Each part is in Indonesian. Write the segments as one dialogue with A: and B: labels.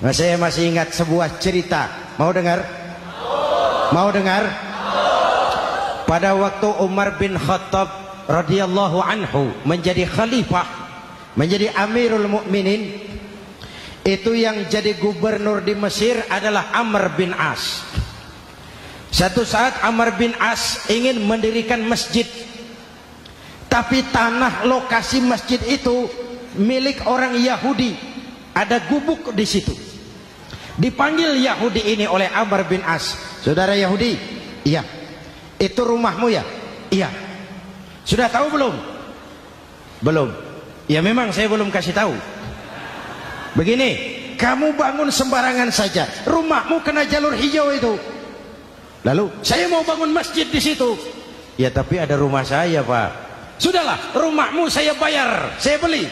A: Nah, saya masih ingat sebuah cerita. Mau dengar? Mau dengar? Pada waktu Umar bin Khattab radhiyallahu anhu menjadi khalifah, menjadi Amirul Mukminin, itu yang jadi gubernur di Mesir adalah Amr bin As. Satu saat Amr bin As ingin mendirikan masjid, tapi tanah lokasi masjid itu milik orang Yahudi. Ada gubuk di situ. Dipanggil Yahudi ini oleh Amr bin As. Saudara Yahudi, iya. Itu rumahmu ya? Iya. Sudah tahu belum? Belum. Ya memang saya belum kasih tahu. Begini, kamu bangun sembarangan saja, rumahmu kena jalur hijau itu. Lalu saya mau bangun masjid di situ. Ya tapi ada rumah saya, Pak. Sudahlah, rumahmu saya bayar, saya beli.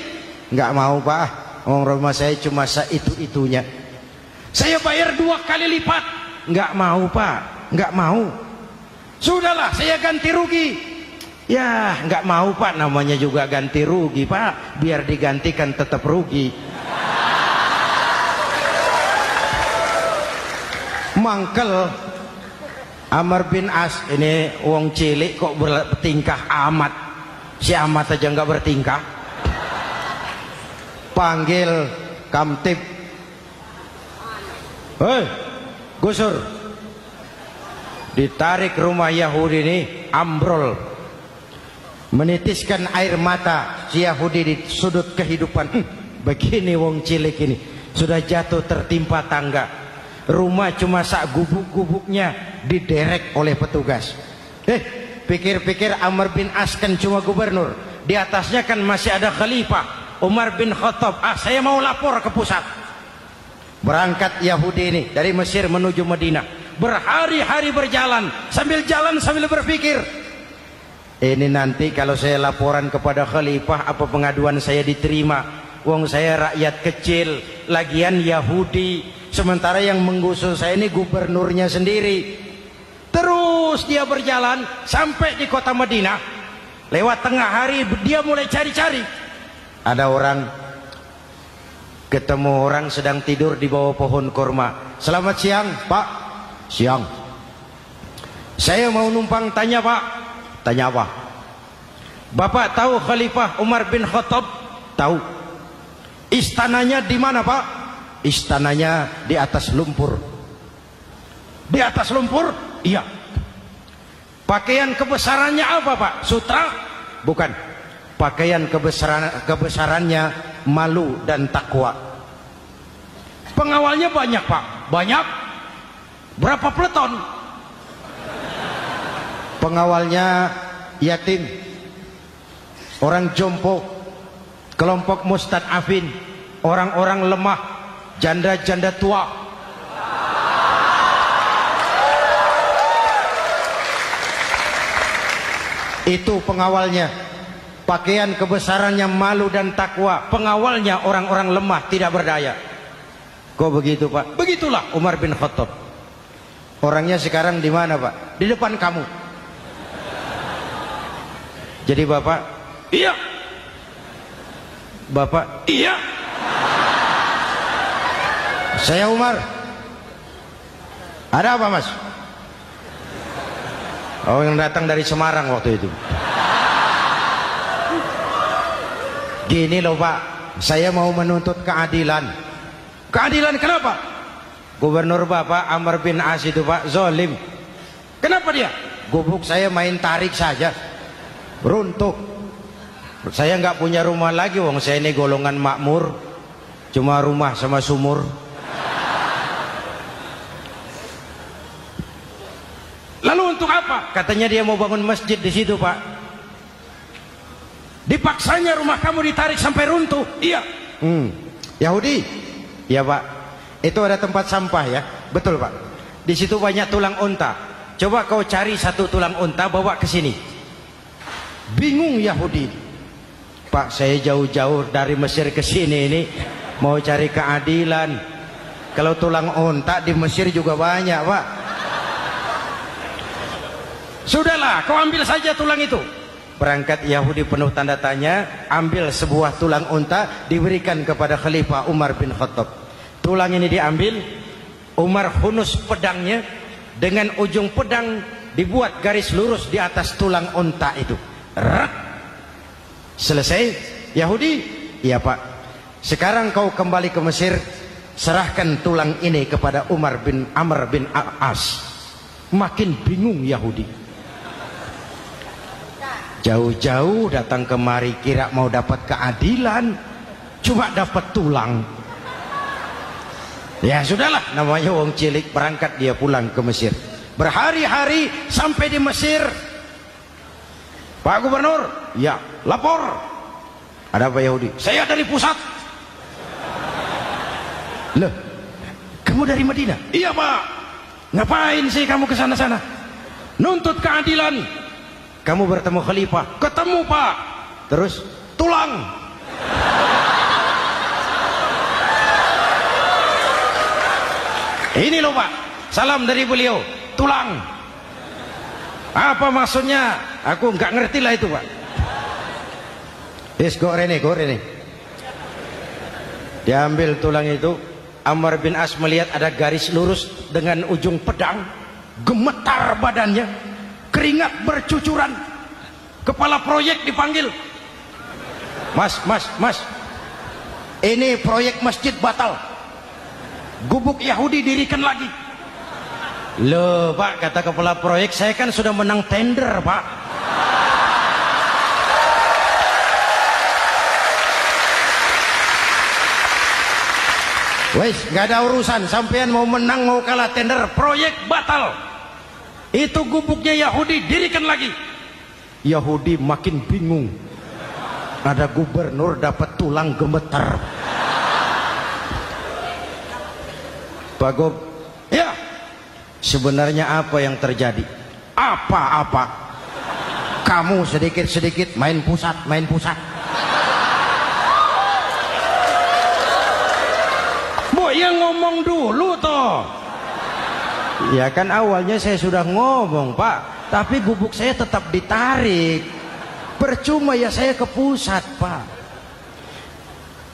A: Nggak mau, Pak. Rumah saya cuma itu-itunya. Saya bayar 2 kali lipat. Nggak mau, Pak. Nggak mau. Sudahlah, saya ganti rugi. Ya, nggak mau, Pak. Namanya juga ganti rugi, Pak. Biar digantikan tetap rugi. Mangkel Amr bin As ini wong cilik kok bertingkah amat. Si amat aja nggak bertingkah. Panggil kamtib. Hei, gusur. Ditarik rumah Yahudi ini, ambrol, menitiskan air mata si Yahudi di sudut kehidupan. Begini wong cilik ini sudah jatuh tertimpa tangga. Rumah cuma sak gubuk-gubuknya diderek oleh petugas. Pikir-pikir Amr bin As kan cuma gubernur, di atasnya kan masih ada khalifah Umar bin Khattab. Saya mau lapor ke pusat. Berangkat Yahudi ini dari Mesir menuju Madinah. Berhari-hari berjalan, sambil jalan sambil berpikir, ini nanti kalau saya laporan kepada khalifah, apa pengaduan saya diterima? Wong saya rakyat kecil, lagian Yahudi, sementara yang menggusur saya ini gubernurnya sendiri. Terus dia berjalan sampai di kota Madinah. Lewat tengah hari dia mulai cari-cari. Ada orang, ketemu orang sedang tidur di bawah pohon kurma. Selamat siang, Pak. Siang. Saya mau numpang tanya, Pak. Tanya apa? Bapak tahu Khalifah Umar bin Khattab? Tahu. Istananya di mana, Pak? Istananya di atas lumpur. Di atas lumpur? Iya. Pakaian kebesarannya apa, Pak? Sutra? Bukan. Pakaian kebesarannya malu dan takwa. Pengawalnya banyak, Pak. Banyak. Berapa peleton? Pengawalnya yatim, orang jompo, kelompok mustad'afin, orang-orang lemah, janda-janda tua. Itu pengawalnya. Pakaian kebesarannya malu dan takwa. Pengawalnya orang-orang lemah, tidak berdaya. Kok begitu, Pak? Begitulah Umar bin Khattab. Orangnya sekarang di mana, Pak? Di depan kamu. Jadi Bapak, iya. Bapak, iya. Saya Umar. Ada apa, Mas? Oh, yang datang dari Semarang waktu itu. Gini loh, Pak, saya mau menuntut keadilan. Keadilan kenapa? Gubernur Bapak Amr bin As itu, Pak, zolim. Kenapa dia? Gubuk saya main tarik saja, runtuh. Saya nggak punya rumah lagi, wong saya ini golongan makmur, cuma rumah sama sumur. Lalu untuk apa? Katanya dia mau bangun masjid di situ, Pak. Dipaksanya rumah kamu ditarik sampai runtuh. Iya. Yahudi? Ya, Pak. Itu ada tempat sampah ya. Betul, Pak. Di situ banyak tulang unta. Coba kau cari satu tulang unta bawa ke sini. Bingung Yahudi. Pak, saya jauh-jauh dari Mesir ke sini ini mau cari keadilan. Kalau tulang unta di Mesir juga banyak, Pak. Sudahlah, kau ambil saja tulang itu. Berangkat Yahudi penuh tanda tanya, ambil sebuah tulang unta, diberikan kepada Khalifah Umar bin Khattab. Tulang ini diambil, Umar hunus pedangnya, dengan ujung pedang dibuat garis lurus di atas tulang unta itu. Rat. Selesai. Yahudi, iya Pak, sekarang kau kembali ke Mesir, serahkan tulang ini kepada Umar bin Amr bin As. Makin bingung Yahudi, jauh-jauh datang kemari kira mau dapat keadilan, cuma dapat tulang. Ya sudahlah, namanya wong cilik, berangkat dia pulang ke Mesir. Berhari-hari sampai di Mesir. Pak Gubernur, ya lapor. Ada apa Yahudi? Saya dari pusat. Loh, kamu dari Madinah? Iya Pak. Ngapain sih kamu ke sana-sana? Nuntut keadilan. Kamu bertemu khalifah? Ketemu Pak. Terus tulang. Ini loh Pak, salam dari beliau, tulang. Apa maksudnya? Aku nggak ngerti lah itu Pak. Yes, go rene. Diambil tulang itu, Amr bin As melihat ada garis lurus dengan ujung pedang, gemetar badannya, keringat bercucuran. Kepala proyek dipanggil. Mas, ini proyek masjid batal. Gubuk Yahudi dirikan lagi. Loh Pak, kata kepala proyek, saya kan sudah menang tender Pak. Wes, gak ada urusan, sampean mau menang mau kalah tender, proyek batal. Itu gubuknya Yahudi dirikan lagi. Yahudi makin bingung. Ada gubernur dapat tulang gemetar. Pak Gob, ya, sebenarnya apa yang terjadi? Apa-apa? Kamu sedikit-sedikit main pusat. Bu, yang ngomong dulu toh. Ya kan awalnya saya sudah ngomong Pak, tapi gubuk saya tetap ditarik. Percuma ya saya ke pusat Pak.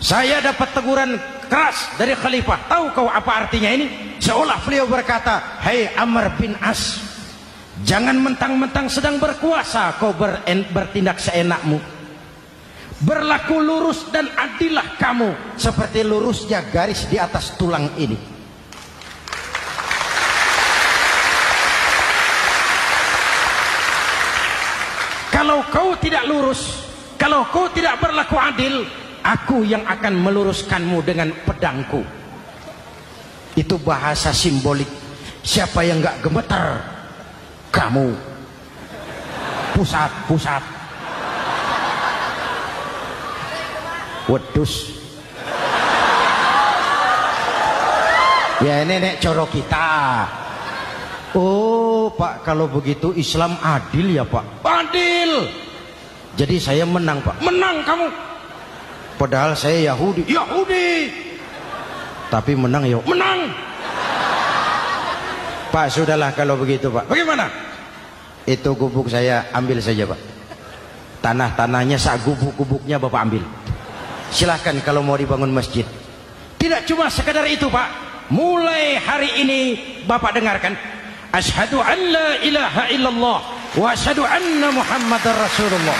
A: Saya dapat teguran keras dari khalifah. Tahu kau apa artinya ini? Seolah beliau berkata, "Hai Amr bin As, jangan mentang-mentang sedang berkuasa kau bertindak seenakmu. Berlaku lurus dan adillah kamu seperti lurusnya garis di atas tulang ini." Kalau kau tidak lurus, kalau kau tidak berlaku adil, aku yang akan meluruskanmu dengan pedangku. Itu bahasa simbolik. Siapa yang gak gemetar? Kamu. Pusat. Wedus. Ya ini nek coro kita. Oh Pak, kalau begitu Islam adil ya Pak? Adil. Jadi saya menang Pak. Menang kamu. Padahal saya Yahudi. Tapi menang ya. Menang. Pak, sudahlah kalau begitu Pak. Bagaimana? Itu gubuk saya ambil saja Pak. Tanah-tanahnya sak gubuk-gubuknya Bapak ambil. Silahkan kalau mau dibangun masjid. Tidak cuma sekadar itu Pak. Mulai hari ini Bapak dengarkan. Asyhadu an la ilaha illallah wa asyhadu anna Muhammadar Rasulullah.